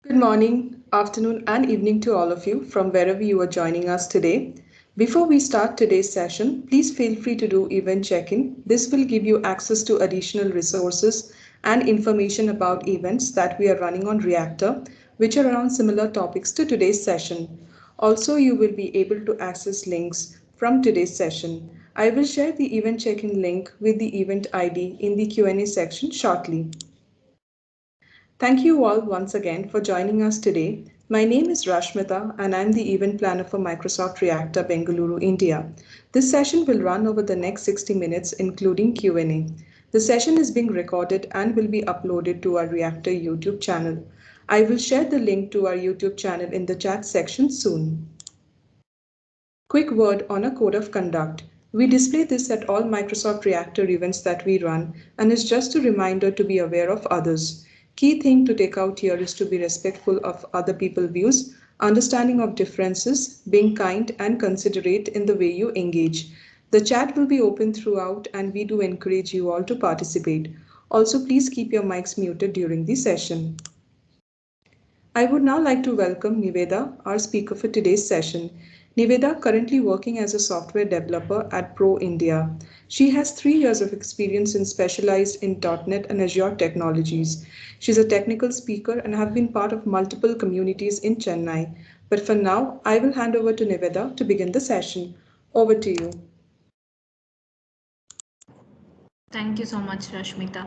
Good morning, afternoon, and evening to all of you from wherever you are joining us today. Before we start today's session, please feel free to do event check-in. This will give you access to additional resources and information about events that we are running on Reactor, which are around similar topics to today's session. Also, you will be able to access links from today's session. I will share the event check-in link with the event ID in the Q&A section shortly. Thank you all once again for joining us today. My name is Rashmita and I'm the event planner for Microsoft Reactor Bengaluru, India. This session will run over the next 60 minutes including Q&A. The session is being recorded and will be uploaded to our Reactor YouTube channel. I will share the link to our YouTube channel in the chat section soon. Quick word on a code of conduct. We display this at all Microsoft Reactor events that we run and is just a reminder to be aware of others. Key thing to take out here is to be respectful of other people's views, understanding of differences, being kind and considerate in the way you engage. The chat will be open throughout and we do encourage you all to participate. Also, please keep your mics muted during the session. I would now like to welcome Nivedha, our speaker for today's session. Nivedha currently working as a software developer at PROIndia. She has 3 years of experience and specialized in .NET and Azure technologies. She's a technical speaker and have been part of multiple communities in Chennai. But for now, I will hand over to Nivedha to begin the session. Over to you. Thank you so much, Rashmita.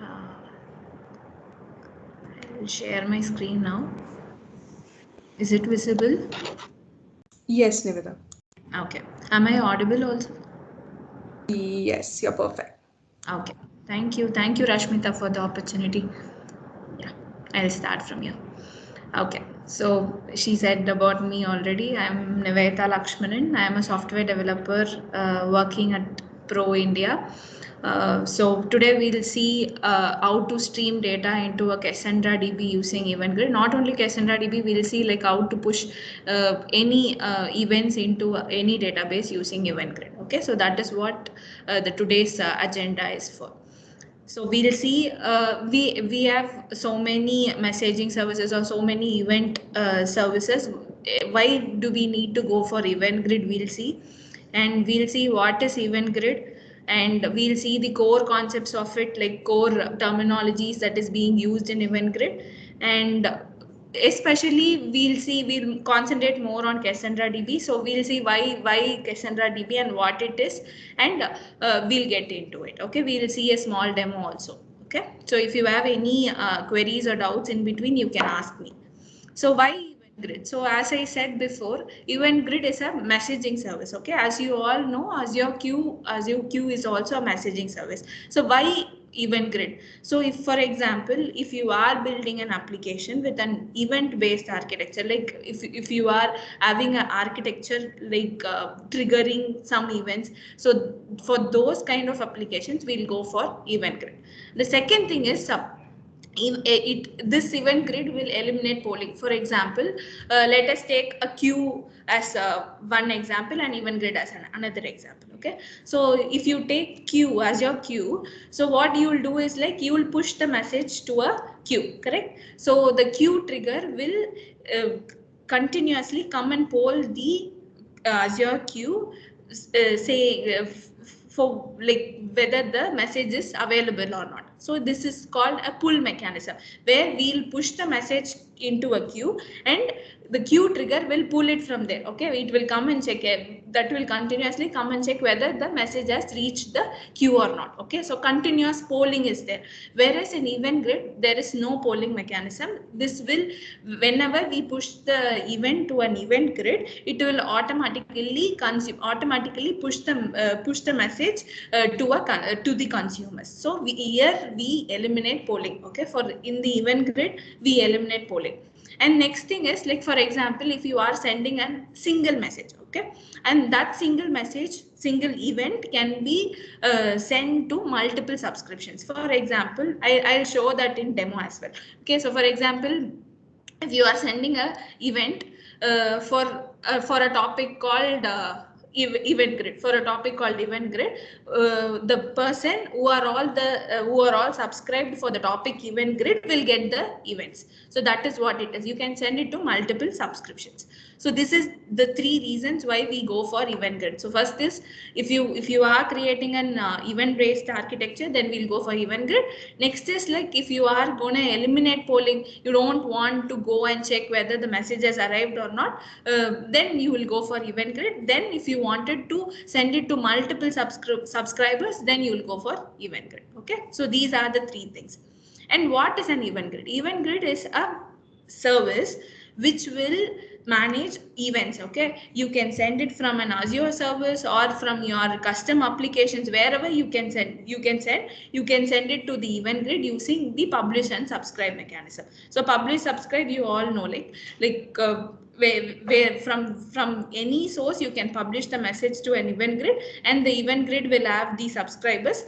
I will share my screen now. Is it visible? Yes, Nivedha. Okay. Am I audible also? Yes, you're perfect. Okay. Thank you. Thank you, Rashmita, for the opportunity. Yeah, I'll start from here. Okay. So she said about me already. I'm Nivedha Lakshmanan. I'm a software developer working at PROIndia. So today we'll see how to stream data into a Cassandra DB using Event Grid. Not only Cassandra DB, we'll see like how to push any events into any database using Event Grid. Okay, so that is what the today's agenda is for. So we'll see we have so many messaging services or so many event services. Why do we need to go for Event Grid? We'll see, and we'll see what is Event Grid, and we'll see the core concepts of it, like core terminologies that is being used in Event Grid, and especially we'll concentrate more on Cassandra DB. So we'll see why Cassandra DB and what it is, and we'll get into it. Okay, we'll see a small demo also. Okay, so if you have any queries or doubts in between, you can ask me. So why Event Grid? So as I said before, Event Grid is a messaging service. Okay, as you all know, Azure Queue is also a messaging service. So why Event Grid? So if, for example, if you are building an application with an event based architecture, like if you are having an architecture like triggering some events, so for those kind of applications, we'll go for Event Grid. The second thing is this event grid will eliminate polling. For example, let us take a queue as one example and event grid as another example. Okay, so if you take queue as your queue, so what you will do is like you will push the message to a queue, correct? So the queue trigger will continuously come and poll the Azure queue, say for like whether the message is available or not. So this is called a pull mechanism, where we'll push the message into a queue and the queue trigger will pull it from there. Okay, it will come and check it. That will continuously come and check whether the message has reached the queue or not. Okay, so continuous polling is there. Whereas in event grid, there is no polling mechanism. This will, whenever we push the event to an event grid, it will automatically push the message to the consumers. So here we eliminate polling. Okay, for in the event grid we eliminate polling. And next thing is, like for example, if you are sending a single message, okay, and that single event can be sent to multiple subscriptions. For example, I'll show that in demo as well. Okay, so for example, if you are sending a event for a topic called event grid. For a topic called event grid, the person who are all subscribed for the topic event grid will get the events. So that is what it is. You can send it to multiple subscriptions. So this is the 3 reasons why we go for event grid. So first is, if you are creating an event based architecture, then we'll go for event grid. Next is, like, if you are going to eliminate polling, you don't want to go and check whether the message has arrived or not, then you will go for event grid. Then if you wanted to send it to multiple subscribers, then you will go for event grid. Okay, so these are the 3 things. And what is an event grid? Event grid is a service which will manage events. Okay, you can send it from an Azure service or from your custom applications, wherever you can send it to the event grid using the publish and subscribe mechanism. So publish subscribe, you all know, where from any source you can publish the message to an event grid, and the event grid will have the subscribers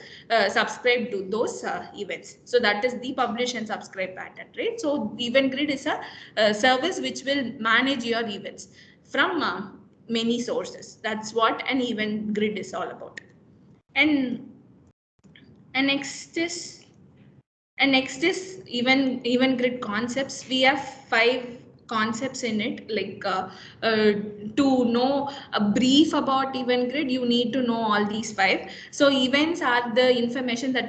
subscribe to those events. So that is the publish and subscribe pattern, right? So event grid is a service which will manage your events from many sources. That's what an event grid is all about. And next is event grid concepts. We have 5 concepts in it. To know a brief about event grid, you need to know all these 5. So events are the information that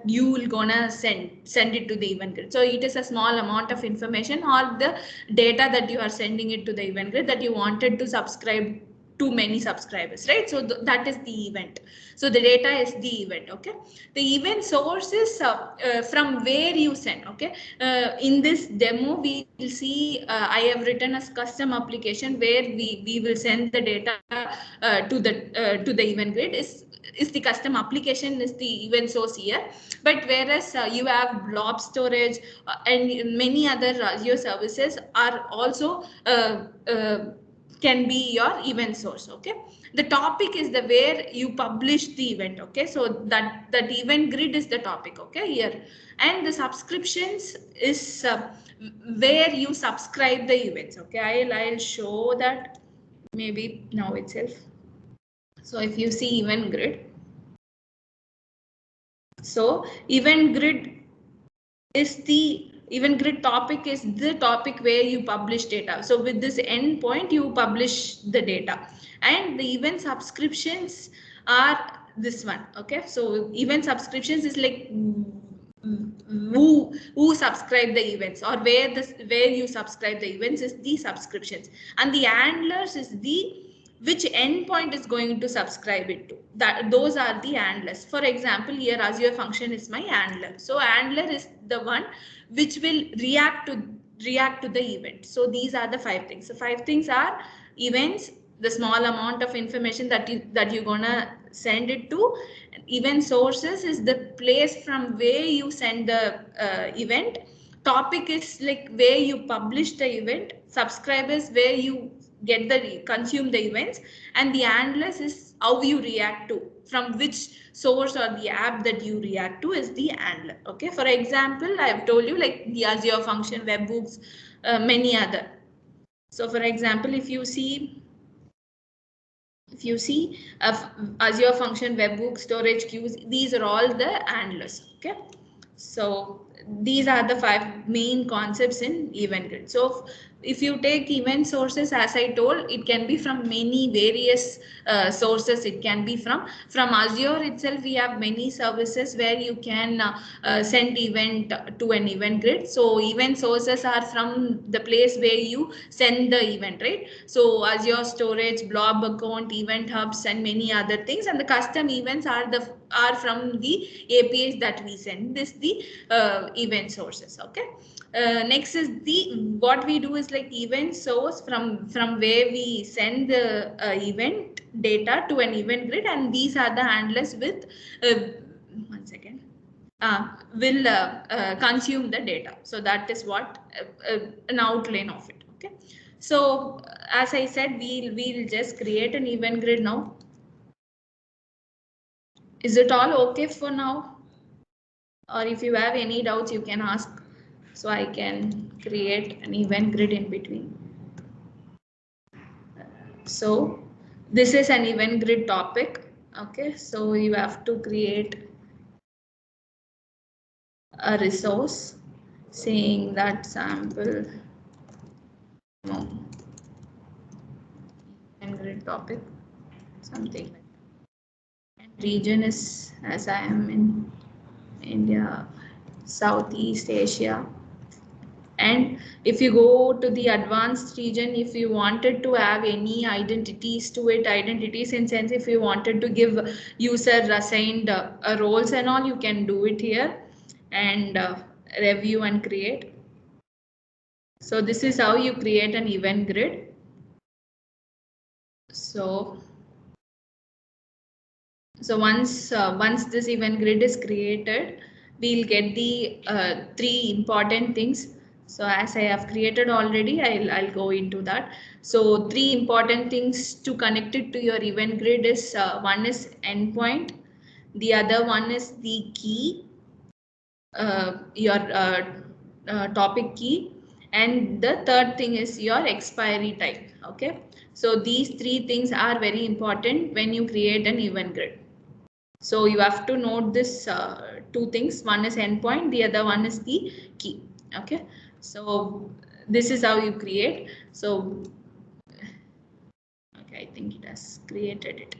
you will gonna send it to the event grid. So it is a small amount of information or the data that you are sending it to the event grid that you wanted to subscribe to many subscribers, right? So that is the event. So the data is the event. Okay, the event source is from where you send. Okay, in this demo we will see I have written a custom application where we will send the data to the event grid. Is the custom application is the event source here, but whereas you have blob storage and many other Azure services are also can be your event source. Okay, the topic is the where you publish the event. Okay, so that event grid is the topic. Okay, here, and the subscriptions is where you subscribe the events. Okay, I'll show that maybe now itself. So if you see event grid, so event grid topic is the topic where you publish data. So with this endpoint, you publish the data, and the event subscriptions are this one. Okay, so event subscriptions is like who subscribe the events, or where you subscribe the events is the subscriptions, and the handlers is the which endpoint is going to subscribe it to. Those are the handlers. For example, here Azure function is my handler. So handler is the one which will react to the event. So these are the 5 things. So 5 things are events, the small amount of information that you're gonna send it to. Event sources is the place from where you send the event. Topic is like where you publish the event. Subscribers where you consume the events, and the handlers is how you react to, from which source or the app that you react to is the handler. Okay, for example, I have told you like the Azure function, webhooks, many other. So for example, if you see Azure function, webhook, storage queues, these are all the handlers. Okay, so these are the 5 main concepts in event grid. So if you take event sources, as I told, it can be from many various sources. It can be from Azure itself. We have many services where you can send event to an event grid. So event sources are from the place where you send the event, right? So Azure storage, blob account, event hubs, and many other things. And the custom events are from the APIs that we send. This the event sources. Okay, next is what we do is like event source from where we send the event data to an event grid, and these are the handlers with one second will consume the data. So that is what an outline of it. Okay, so as I said, we'll just create an event grid now. Is it all okay for now? Or if you have any doubts, you can ask, so I can create an event grid in between. So this is an event grid topic. Okay, so you have to create a resource saying that sample event grid topic, something like that. And region is, as I am in India, Southeast Asia. And if you go to the advanced region, if you wanted to have any identities to it, identities in sense, if you wanted to give user assigned roles and all, you can do it here and review and create. So this is how you create an event grid. So once this event grid is created, we'll get the three important things. So as I have created already, I'll go into that. So three important things to connect it to your event grid is one is endpoint, the other one is the key, your topic key, and the third thing is your expiry time. Okay, so these three things are very important when you create an event grid. So you have to note this two things. One is endpoint, the other one is the key. Okay, so this is how you create. So okay, I think it has created it.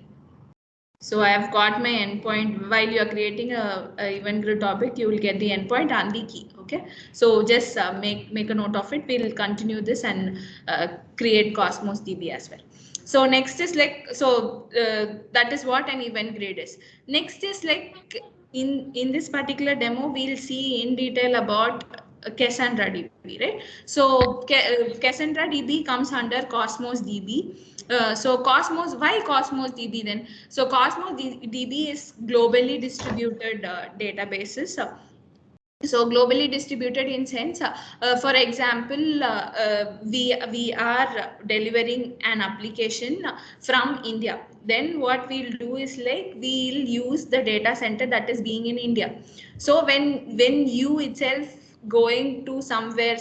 So I have got my endpoint. While you are creating a event grid topic, you will get the endpoint and the key. Okay, so just make a note of it. We'll continue this and create Cosmos DB as well. So next is like, so that is what an event grid is. Next is like, in this particular demo, we'll see in detail about Cassandra DB, right? So Cassandra DB comes under Cosmos DB. So Cosmos, why Cosmos DB then? So Cosmos DB is globally distributed databases. So globally distributed in sense, for example, we are delivering an application from India. Then what we'll do is like, we'll use the data center that is being in India. So when you itself going to somewhere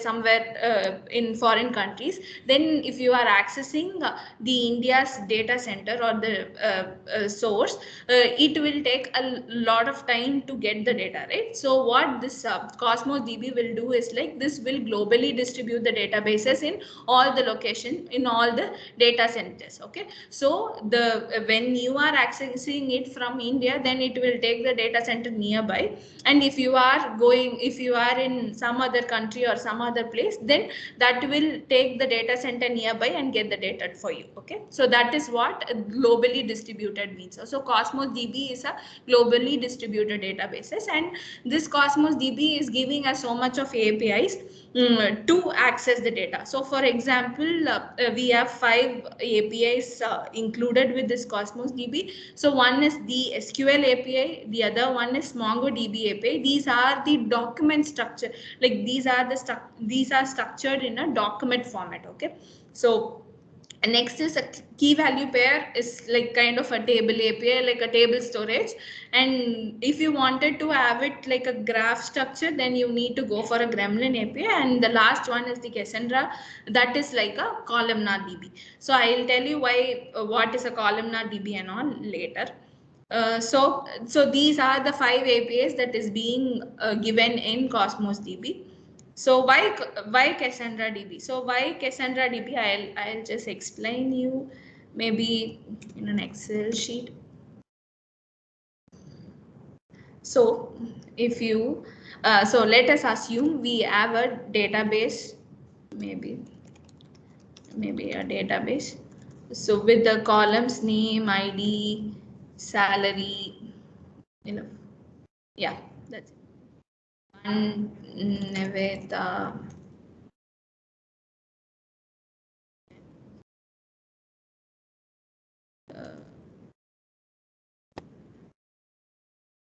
in foreign countries, then if you are accessing the India's data center or the source, it will take a lot of time to get the data, right? So what this Cosmos DB will do is like, this will globally distribute the databases in all the location, in all the data centers. Okay, so when you are accessing it from India, then it will take the data center nearby. And if you are in some other country or some other place, then that will take the data center nearby and get the data for you. Okay, so that is what globally distributed means. So Cosmos DB is a globally distributed databases, and this Cosmos DB is giving us so much of APIs to access the data. So for example, we have 5 APIs included with this Cosmos DB. So one is the SQL API, the other one is MongoDB API. These are the document structure, like these are structured in a document format. Okay, so next is a key value pair, is like kind of a table API, like a table storage. And if you wanted to have it like a graph structure, then you need to go for a Gremlin API. And the last one is the Cassandra, that is like a columnar DB. So I'll tell you why what is a columnar DB and all later. So these are the 5 APIs that is being given in Cosmos DB. So why Cassandra DB? So why Cassandra DB? I'll just explain you maybe in an Excel sheet. So if you so let us assume we have a database, maybe a database. So with the columns name, ID, salary, yeah, that's it. And Nivedha.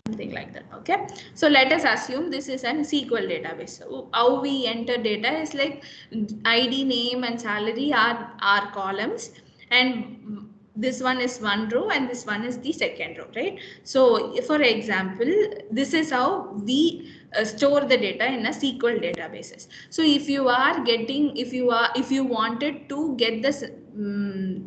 Something like that. Okay, so let us assume this is an SQL database. So how we enter data is like, ID, name and salary are columns, and this one is one row and this one is the second row, right? So for example, this is how we store the data in a SQL databases. So if you wanted to get this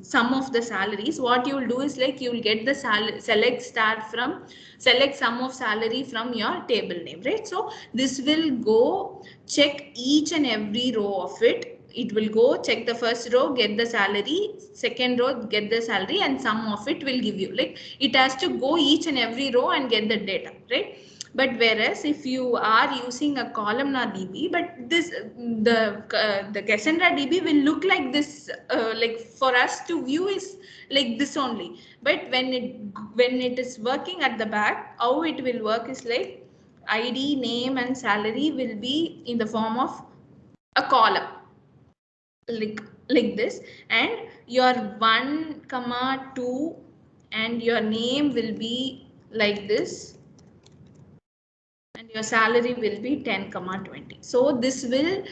sum of the salaries, what you will do is like you will get the select sum of salary from your table name, right? So this will go check each and every row of it. It will go check the first row, get the salary, second row, get the salary, and sum of it will give you, like it has to go each and every row and get the data, right? But whereas if you are using a columnar DB, but this the Cassandra DB will look like this, like for us to view is like this only. But when it is working at the back, how it will work is like ID, name, and salary will be in the form of a column, like like this, and your 1 comma 2 and your name will be like this, and your salary will be 10 comma 20. So this will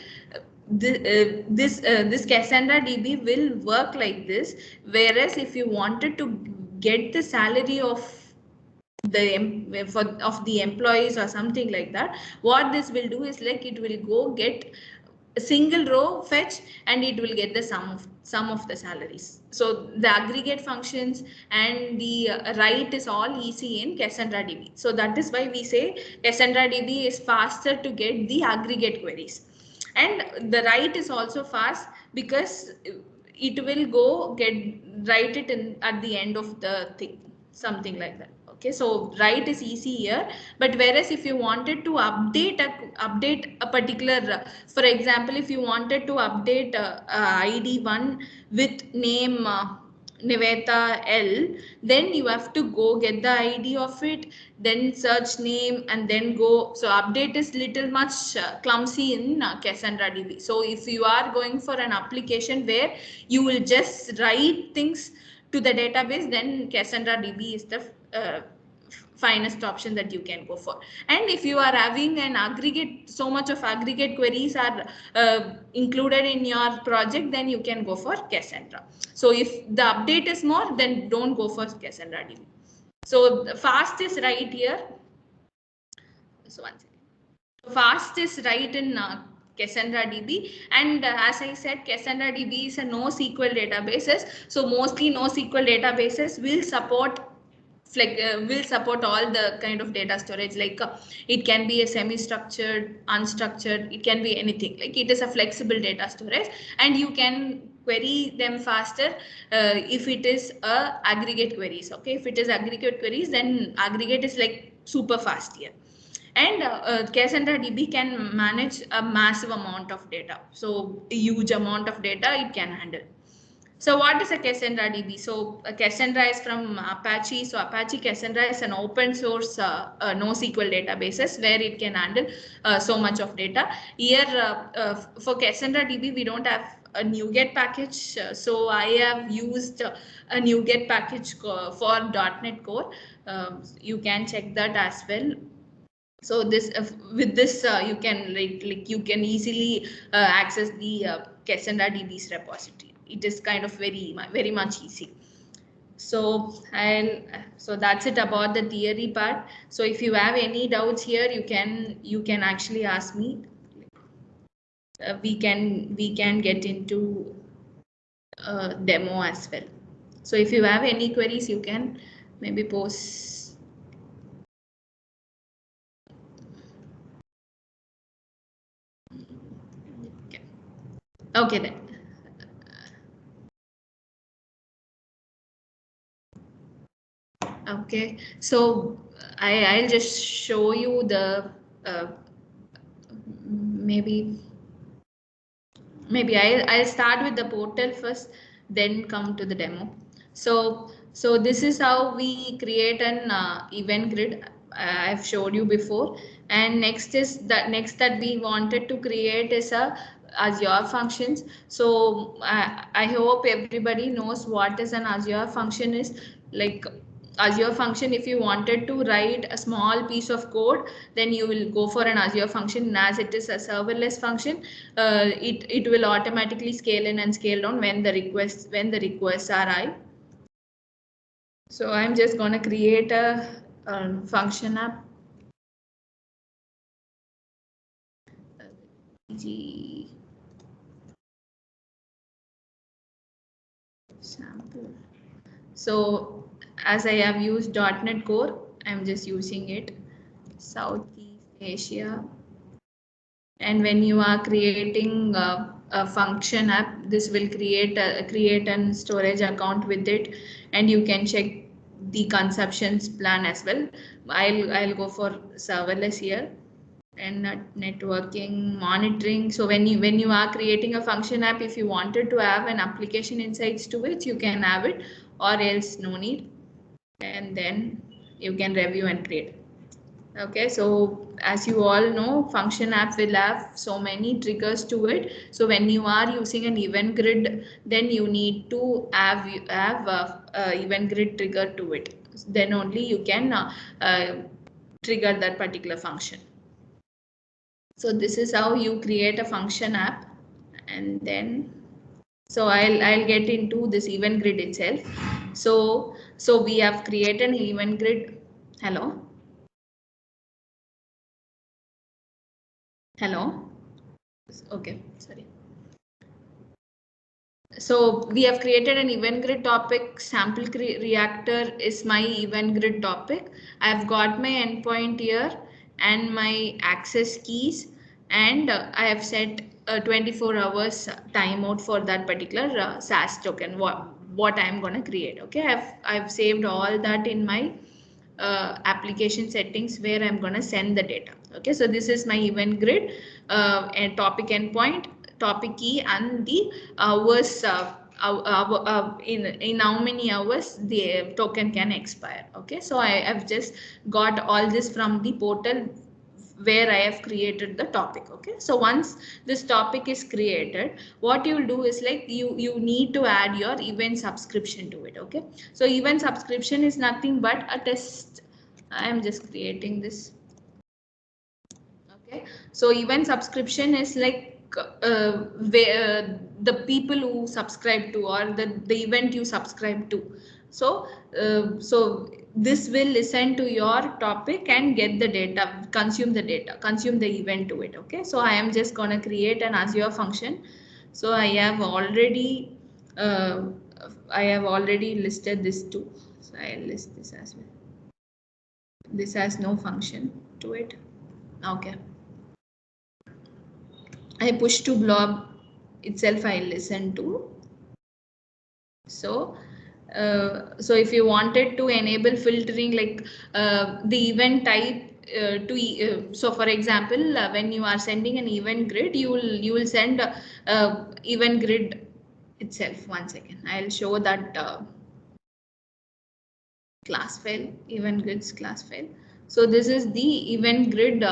this Cassandra DB will work like this. Whereas if you wanted to get the salary of of the employees or something like that, what this will do is like it will go get a single row fetch, and it will get the sum of the salaries. So the aggregate functions and the write is all easy in Cassandra DB. So that is why we say Cassandra DB is faster to get the aggregate queries, and the write is also fast because it will go write it in at the end of the thing, something like that. Okay, so write is easy here, but whereas if you wanted to update a particular, for example, if you wanted to update ID1 with name Nivedha L, then you have to go get the ID of it, then search name, and then go. So update is little much clumsy in Cassandra DB. So if you are going for an application where you will just write things to the database, then Cassandra DB is the finest option that you can go for. And if you are having an aggregate, so much of aggregate queries are included in your project, then you can go for Cassandra. So if the update is more, then don't go for Cassandra DB. So the fast is right here. So one second. Fast is right in Cassandra DB, and as I said, Cassandra DB is a NoSQL databases. So mostly NoSQL databases will support all the kind of data storage, like it can be a semi-structured, unstructured, it can be anything. Like it is a flexible data storage, and you can query them faster if it is aggregate queries. Okay, if it is aggregate queries, then aggregate is like super fast here. And Cassandra DB can manage a massive amount of data, so a huge amount of data it can handle. So what is a Cassandra DB? So Cassandra is from Apache. So Apache Cassandra is an open source NoSQL databases where it can handle so much of data. Here for Cassandra DB, we don't have a NuGet package. So I have used a NuGet package for .NET Core. You can check that as well. So this with this you can like you can easily access the Cassandra DB's repository. It is kind of very much easy. So so that's it about the theory part. So if you have any doubts here, you can actually ask me. We can get into demo as well. So if you have any queries, you can maybe post. Okay then. Okay, so I'll just show you the maybe I'll start with the portal first, then come to the demo. So this is how we create an event grid. I've showed you before, and next that we wanted to create is a Azure Functions. So I hope everybody knows what is an Azure function is. Like Azure function, if you wanted to write a small piece of code, then you will go for an Azure function. As it is a serverless function, it will automatically scale in and scale down when the requests are high. So I'm just going to create a function app. sample. So as I have used .NET Core, I'm just using it. Southeast Asia. And when you are creating a function app, this will create an storage account with it, and you can check the consumptions plan as well. I'll go for serverless here, and networking monitoring. So when you are creating a function app, if you wanted to have an application insights to it, you can have it, or else no need, and then you can review and create. Okay, so as you all know, function app will have so many triggers to it. So when you are using an event grid, then you need to have event grid trigger to it. Then only you can trigger that particular function. So this is how you create a function app, and then so I'll get into this event grid itself. So we have created an event grid. Hello. Okay, sorry. So we have created an event grid topic. Sample reactor is my event grid topic. I've got my endpoint here and my access keys, and I have set a 24 hours timeout for that particular SaaS token. What I'm going to create. Okay, I've saved all that in my application settings where I'm going to send the data. Okay, so this is my event grid, and topic endpoint, topic key, and the hours, in how many hours the token can expire. Okay, so I have just got all this from the portal where I have created the topic. Okay, so once this topic is created, what you will do is like you need to add your event subscription to it. Okay, so event subscription is nothing but a test. I am just creating this. Okay, so event subscription is like where the people who subscribe to, or the event you subscribe to. So this will listen to your topic and get the data, consume the event to it. Okay, so I am just gonna create an Azure function. So I have already listed this too. So I'll list this as well. This has no function to it. Okay, I push to blob itself, I listen to. So if you wanted to enable filtering, like the event type so for example, when you are sending an event grid, you will send event grid itself. One second, I'll show that class file, event grids class file. So this is the event grid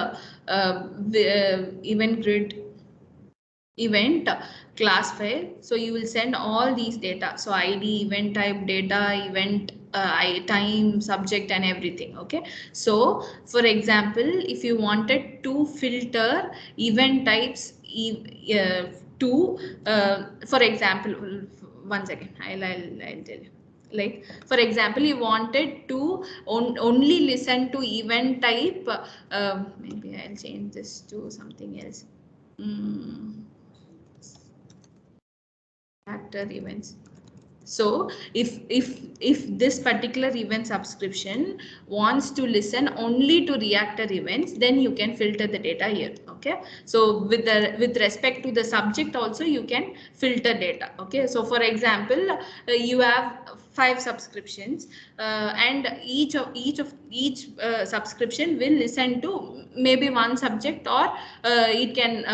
event class file. So you will send all these data, so ID, event type, data, event time, subject, and everything. Okay, so for example, if you wanted to filter event types for example, one second, I'll tell you. Like for example, you wanted to only listen to event type, maybe I'll change this to something else. Factor events. So if this particular event subscription wants to listen only to reactor events, then you can filter the data here. Okay, so with respect to the subject also, you can filter data. Okay, so for example, you have 5 subscriptions, and each subscription will listen to maybe one subject, or it can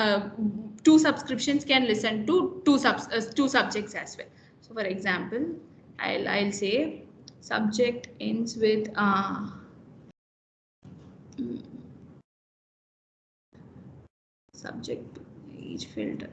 2 subscriptions can listen to two subjects as well. So for example, I'll say subject ends with subject each filter.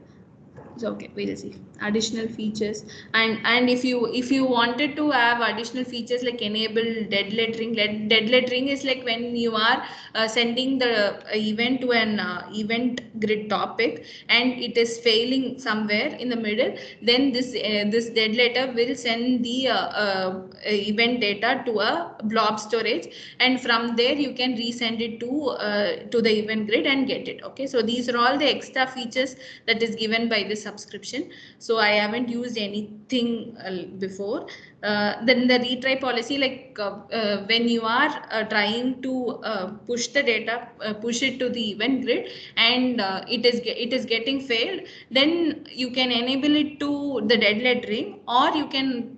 So okay, we'll see additional features, and if you wanted to have additional features like enable dead lettering. Dead lettering is like when you are sending the event to an event grid topic and it is failing somewhere in the middle, then this dead letter will send the event data to a blob storage, and from there you can resend it to the event grid and get it. Okay, so these are all the extra features that is given by buy the subscription. So I haven't used anything before. Then the retry policy, like when you are trying to push the data, push it to the event grid, and it is getting failed, then you can enable it to the deadlet ring, or you can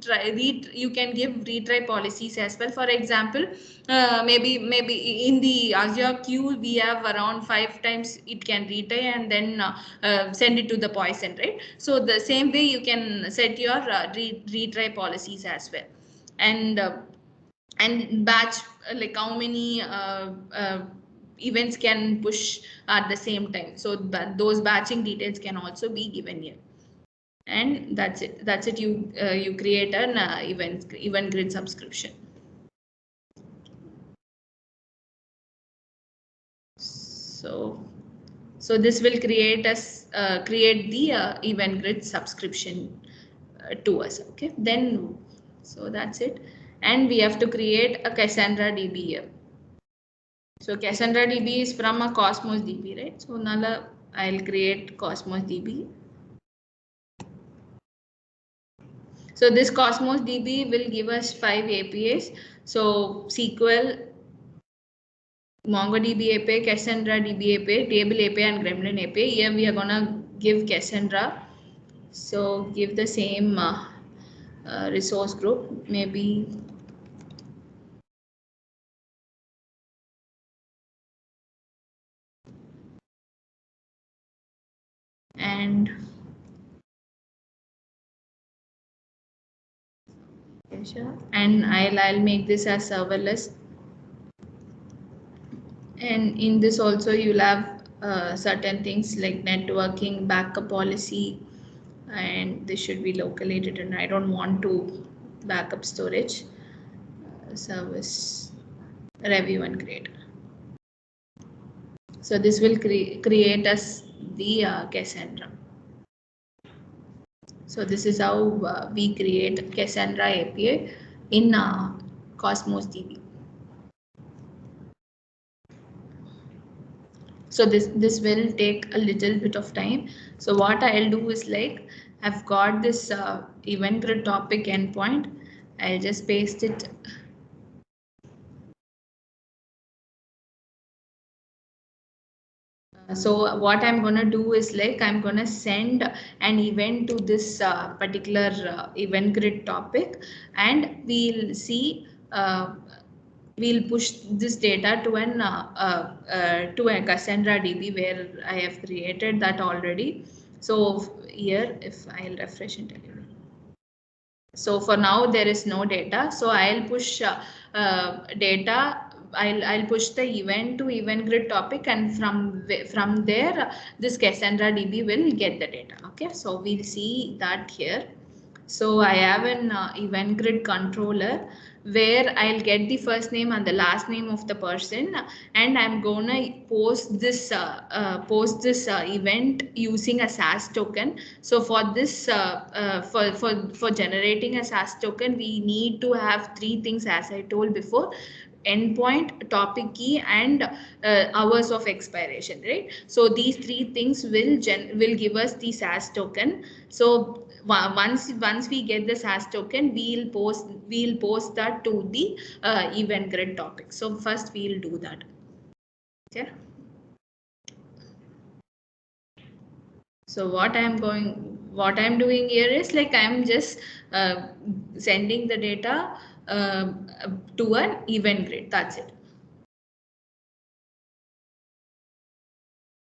you can give retry policies as well. For example, maybe in the Azure queue we have around 5 times it can retry, and then send it to the poison, right? So the same way you can set your retry policies as well. And batch, like how many events can push at the same time. So those batching details can also be given here. And that's it. You create an event grid subscription. So this will create the event grid subscription to us. Okay, then so that's it. And we have to create a Cassandra DB here. So Cassandra DB is from a Cosmos DB, right? So now I'll create Cosmos DB. So this Cosmos DB will give us 5 APIs. So SQL, MongoDB API, Cassandra DB API, Table API, and Gremlin API. Here we are gonna give Cassandra. So give the same resource group, maybe. And I'll make this as serverless. And in this also you'll have certain things like networking, backup policy, and this should be localated, and I don't want to backup storage, service, review, and create. So this will create us the Cassandra. So this is how we create Cassandra APA in Cosmos DB. So this will take a little bit of time. So what I'll do is, like, I've got this event grid topic endpoint. I'll just paste it. So what I'm going to do is, like, I'm going to send an event to this particular event grid topic, and we'll see we'll push this data to to a Cassandra DB where I have created that already. So here, if I'll refresh and tell you. So for now there is no data. So I'll push data. I'll push the event to event grid topic, and from there this Cassandra DB will get the data. Okay, so we'll see that here. So I have an event grid controller where I'll get the first name and the last name of the person, and I'm gonna post this event using a SAS token. So for this for generating a SAS token, we need to have 3 things, as I told before: endpoint, topic key, and hours of expiration, right? So these 3 things will give us the SAS token. So once we get the SAS token, we'll post that to the event grid topic. So first we'll do that. Okay. So what I'm doing here is, like, I'm just sending the data to an event grid. That's it.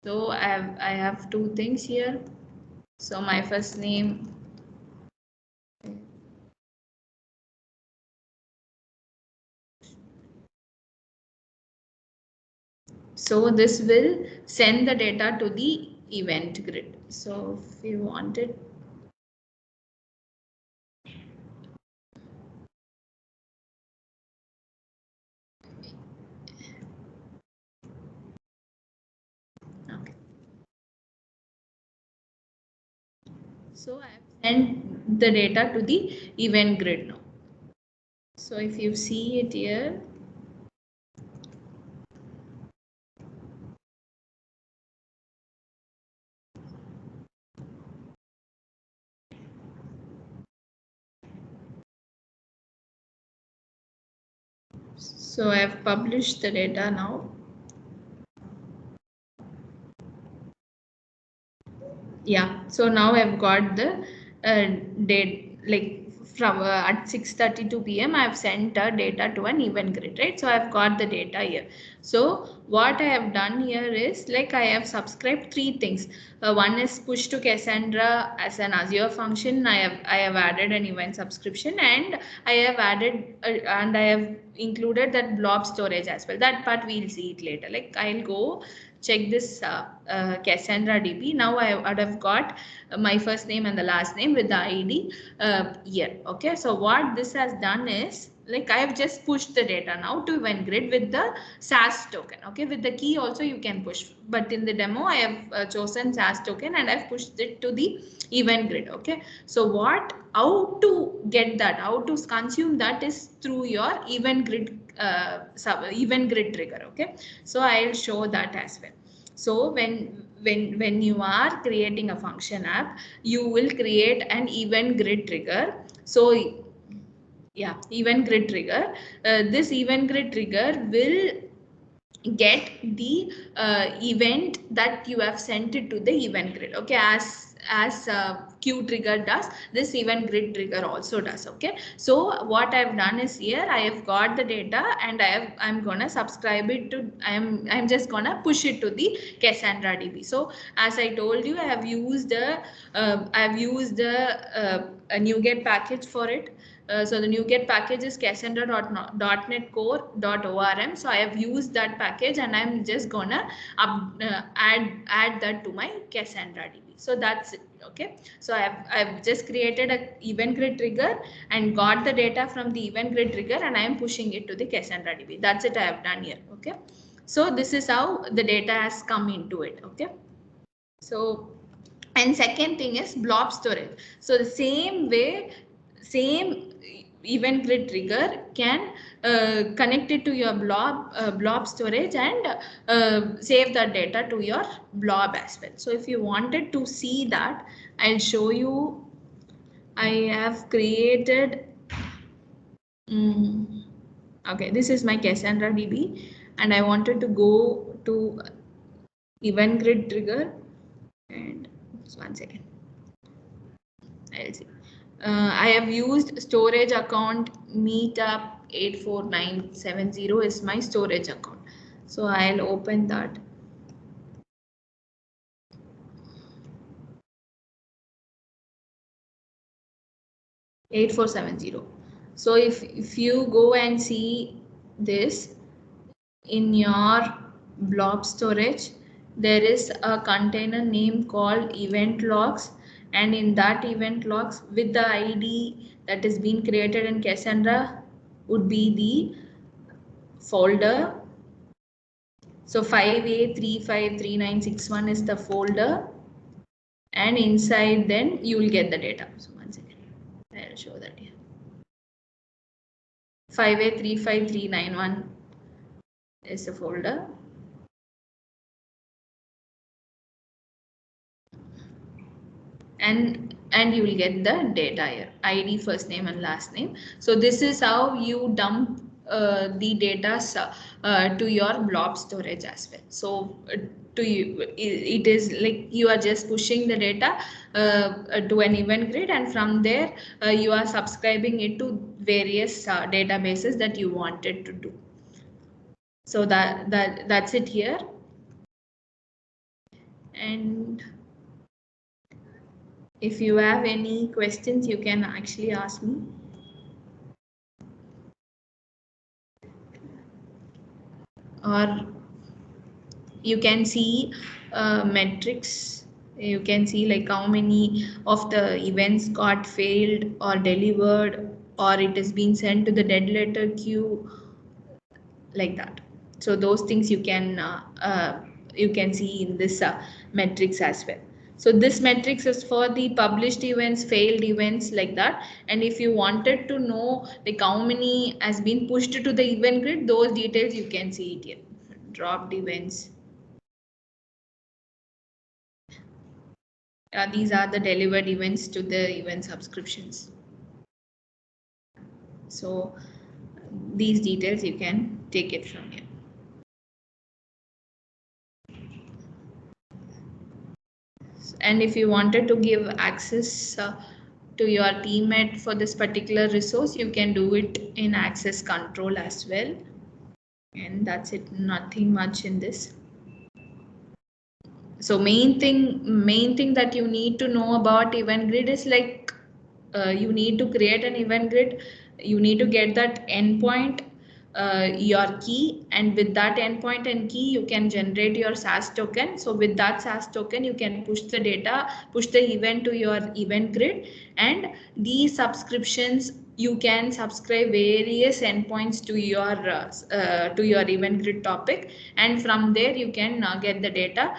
So I have 2 things here. So my first name, so this will send the data to the event grid. So if you want it, okay. So I have sent the data to the event grid now. So if you see it here, So I have published the data now. Yeah, so now I've got the date, like from at 6:32 p.m. I've sent data to an event grid, right? So I've got the data here. So what I have done here is, like, I have subscribed three things. One is push to Cassandra as an Azure function. I have added an event subscription, and I have added and I have included that blob storage as well. That part we'll see it later. Like, I'll go check this Cassandra DB. Now I would have got my first name and the last name with the ID here. Okay, so what this has done is, like, I have just pushed the data now to event grid with the SAS token. Okay, with the key also you can push, but in the demo I have chosen SAS token and I've pushed it to the event grid. Okay, so how to get that, how to consume that is through your event grid event grid trigger. Okay, so I'll show that as well. So when you are creating a function app, you will create an event grid trigger. So yeah, event grid trigger. This event grid trigger will get the event that you have sent it to the event grid. Okay, as queue trigger does, this event grid trigger also does. Okay, so what I've done is, here I have got the data and I'm gonna subscribe it to, I'm just gonna push it to the Cassandra DB. So as I told you, I have used a NuGet package for it. So the NuGet package is cassandra.net core.orm. So I have used that package and I'm just gonna add that to my Cassandra DB. So that's it. Okay, so I've just created a event grid trigger and got the data from the event grid trigger, and I am pushing it to the Cassandra DB. That's it I have done here. Okay, so this is how the data has come into it. Okay, so, and second thing is blob storage. So the same way, same event grid trigger can connect it to your blob storage and save that data to your blob as well. So if you wanted to see that, I'll show you. I have created okay, this is my Cassandra DB, and I wanted to go to event grid trigger, and just 1 second, I'll see. I have used storage account meetup 84970 is my storage account. So I'll open that. $8470. So if you go and see this in your blob storage, there is a container name called event logs, and in that event logs, with the ID that is being created in Cassandra, would be the folder. So 5A353961 is the folder, and inside then you will get the data. So 1 second, I'll show that here. 5A35391 is the folder. And you will get the data here, ID, first name and last name. So this is how you dump the data to your blob storage as well. So to you, it is like you are just pushing the data to an event grid, and from there you are subscribing it to various databases that you wanted to do. So that's it here. And if you have any questions, you can actually ask me. Or you can see metrics. You can see like how many of the events got failed or delivered, or it is being sent to the dead letter queue, like that. So those things you can see in this metrics as well. So this metrics is for the published events, failed events, like that. And if you wanted to know like how many has been pushed to the event grid, those details you can see it here. Dropped events. These are the delivered events to the event subscriptions. So these details you can take it from here. And if you wanted to give access to your teammate for this particular resource, you can do it in access control as well. And that's it, nothing much in this. So main thing that you need to know about event grid is like you need to create an event grid, you need to get that endpoint, your key, and with that endpoint and key you can generate your SAS token. So with that SAS token you can push the data, push the event to your event grid, and these subscriptions you can subscribe various endpoints to your event grid topic, and from there you can get the data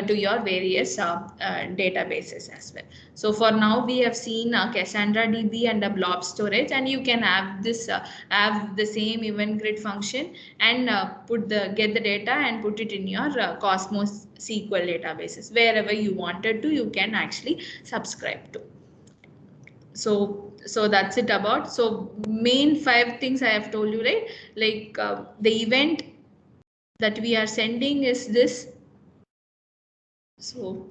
to your various databases as well. So for now we have seen Cassandra DB and a blob storage, and you can have this have the same event grid function and get the data and put it in your Cosmos SQL databases. Wherever you wanted to, you can actually subscribe to. So that's it about. So main 5 things I have told you, right? Like the event that we are sending is this. So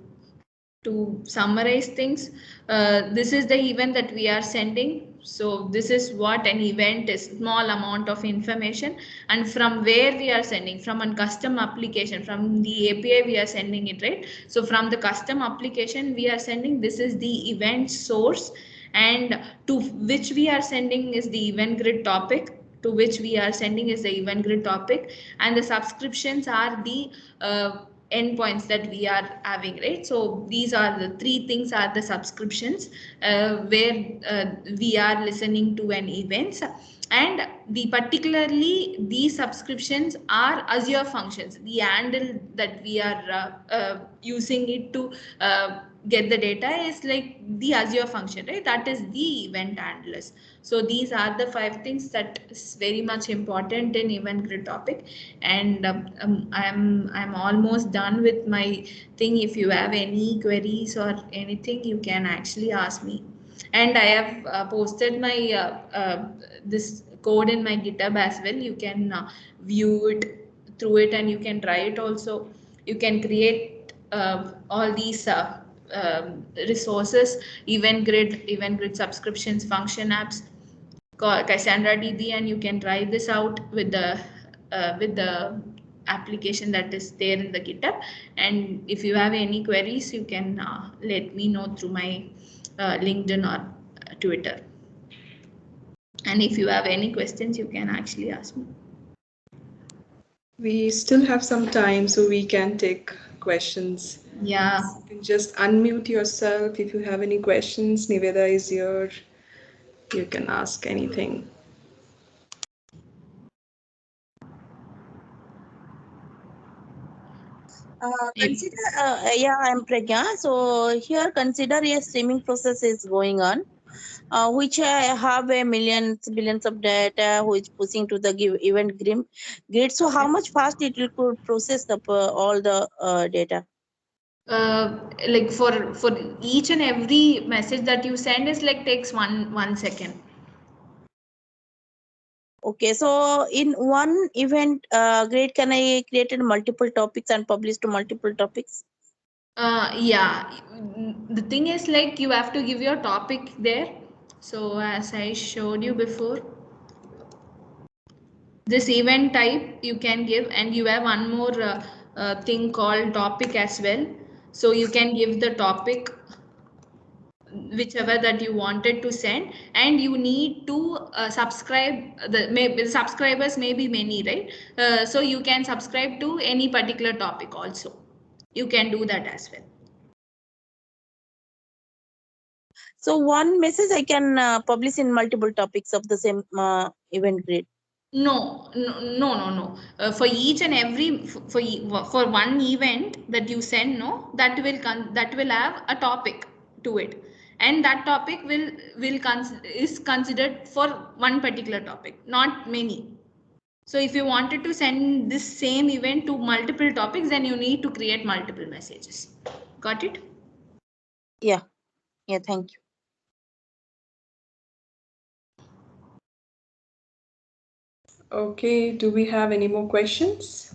to summarize things, this is the event that we are sending. So this is what an event is, small amount of information, and from where we are sending, from a custom application, from the API we are sending it, right? So from the custom application we are sending, this is the event source, and to which we are sending is the event grid topic, to which we are sending is the event grid topic, and the subscriptions are the endpoints that we are having, right? So these are the 3 things are the subscriptions where we are listening to an events, and particularly these subscriptions are Azure Functions, the handle that we are using it to get the data is like the Azure function, right? That is the event handlers. So these are the 5 things that is very much important in event grid topic. And I'm almost done with my thing. If you have any queries or anything, you can actually ask me. And I have posted my this code in my GitHub as well. You can view it through it, and you can try it also. You can create all these resources, event grid subscriptions, function apps, Cassandra DB, and you can try this out with the application that is there in the GitHub. And if you have any queries, you can let me know through my LinkedIn or Twitter. And if you have any questions, you can actually ask me. We still have some time, so we can take questions. Yeah. You can just unmute yourself. If you have any questions, Nivedha is here. You can ask anything. Yeah, I'm Pragya. So here, consider a streaming process is going on, which I have a billions of data, which pushing to the event grid. So how much fast it will could process the all the data? Like for each and every message that you send is like takes one second. Okay, so in one event grid, can I create multiple topics and publish to multiple topics? Yeah, the thing is like you have to give your topic there. So as I showed you before, this event type you can give, and you have one more thing called topic as well. So you can give the topic whichever that you wanted to send, and you need to subscribe. The subscribers may be many, right? So you can subscribe to any particular topic also. You can do that as well. So one message I can publish in multiple topics of the same event grid. No. For each and every for one event that you send, no, that will have a topic to it, and that topic is considered for one particular topic, not many. So if you wanted to send this same event to multiple topics, then you need to create multiple messages. Got it? Yeah. Thank you. Okay, do we have any more questions?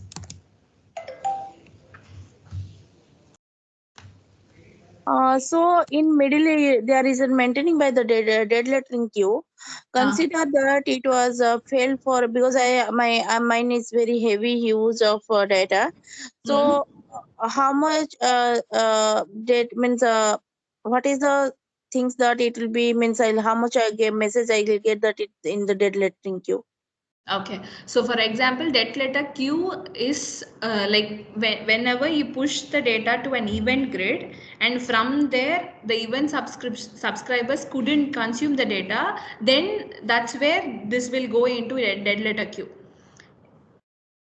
So in middle there is a maintaining by the dead lettering queue. Consider that it was failed for because mine is very heavy use of data. So how much data means what is the things that it will be means how much I get message I will get that it in the dead lettering queue. Okay, so for example, dead letter queue is like whenever you push the data to an event grid, and from there the event subscribers couldn't consume the data, then that's where this will go into a dead letter queue.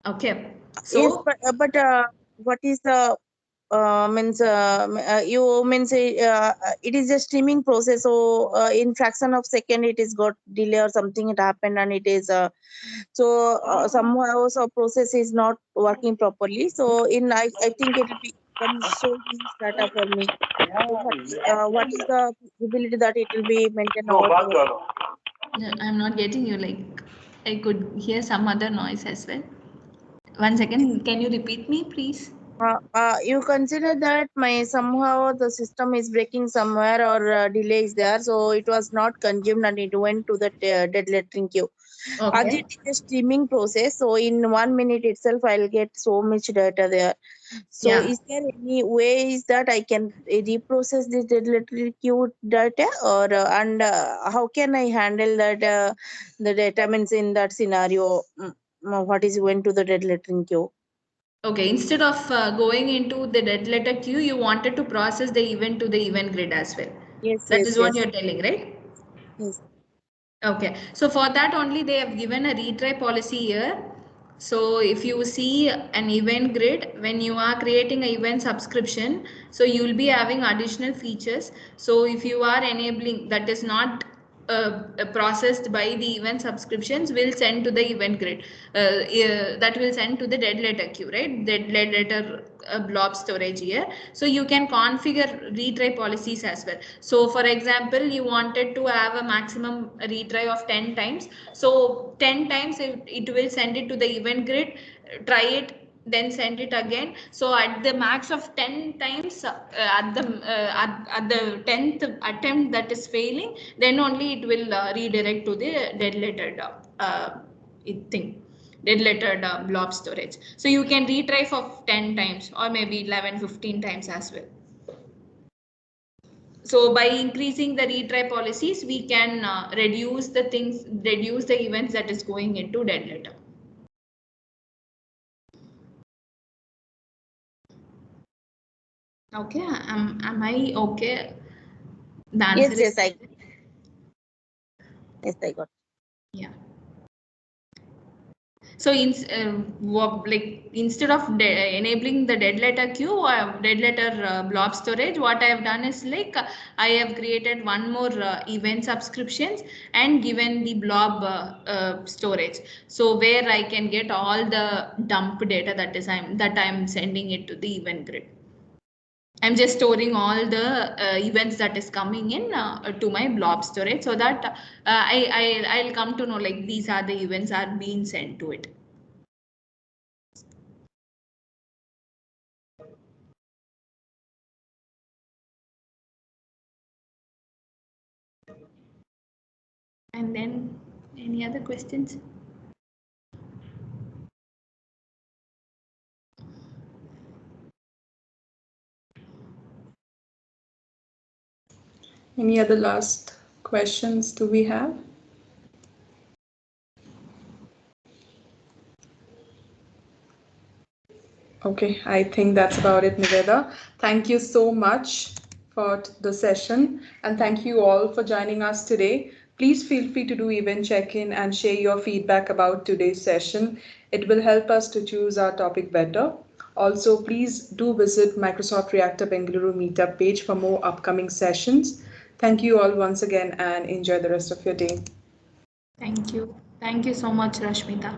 Okay, Yes, so but what is the means you means it is a streaming process, so in fraction of second it is got delay or something it happened and it is so somehow so process is not working properly, so in I think it will be so huge data for me. So what is the possibility that it will be maintained or no, I'm not getting you. Like I could hear some other noise as well. One second, can you repeat me, please? you consider that my somehow the system is breaking somewhere or delay is there, so it was not consumed and it went to the dead lettering queue. As Okay. it is a streaming process, so in 1 minute itself I'll get so much data there. So Yeah. is there any ways that I can reprocess this dead lettering queue data, or and how can I handle that the data means in that scenario? What is went to the dead lettering queue? Okay, instead of going into the dead letter queue, you wanted to process the event to the event grid as well. Yes, That yes, is what yes, you're telling, right? yes. Okay, so for that only they have given a retry policy here. So if you see an event grid, when you are creating an event subscription, so you will be having additional features. So if you are enabling that is not processed by the event subscriptions will send to the event grid, that will send to the dead letter queue, right? Dead letter blob storage here. So you can configure retry policies as well. So for example, you wanted to have a maximum retry of 10 times, so 10 times it will send it to the event grid, try it, then send it again. So at the max of 10 times, at the 10th attempt that is failing, then only it will redirect to the dead letter thing, dead letter blob storage. So you can retry for 10 times or maybe 11 15 times as well. So by increasing the retry policies, we can reduce the events that is going into dead letter. Okay, am I okay? The answer Yes, is yes, I got. yeah. So instead of enabling the dead letter queue or dead letter blob storage, what I have done is like I have created one more event subscriptions and given the blob storage. So where I can get all the dump data that I'm sending it to the event grid. I'm just storing all the events that is coming in to my blob storage, so that I'll come to know like these are the events are being sent to it. And then any other questions? Any other last questions do we have? Okay, I think that's about it, Nivedha. Thank you so much for the session, and thank you all for joining us today. Please feel free to do event check-in and share your feedback about today's session. It will help us to choose our topic better. Also, please do visit Microsoft Reactor Bengaluru meetup page for more upcoming sessions. Thank you all once again and enjoy the rest of your day. Thank you. Thank you so much, Rashmita.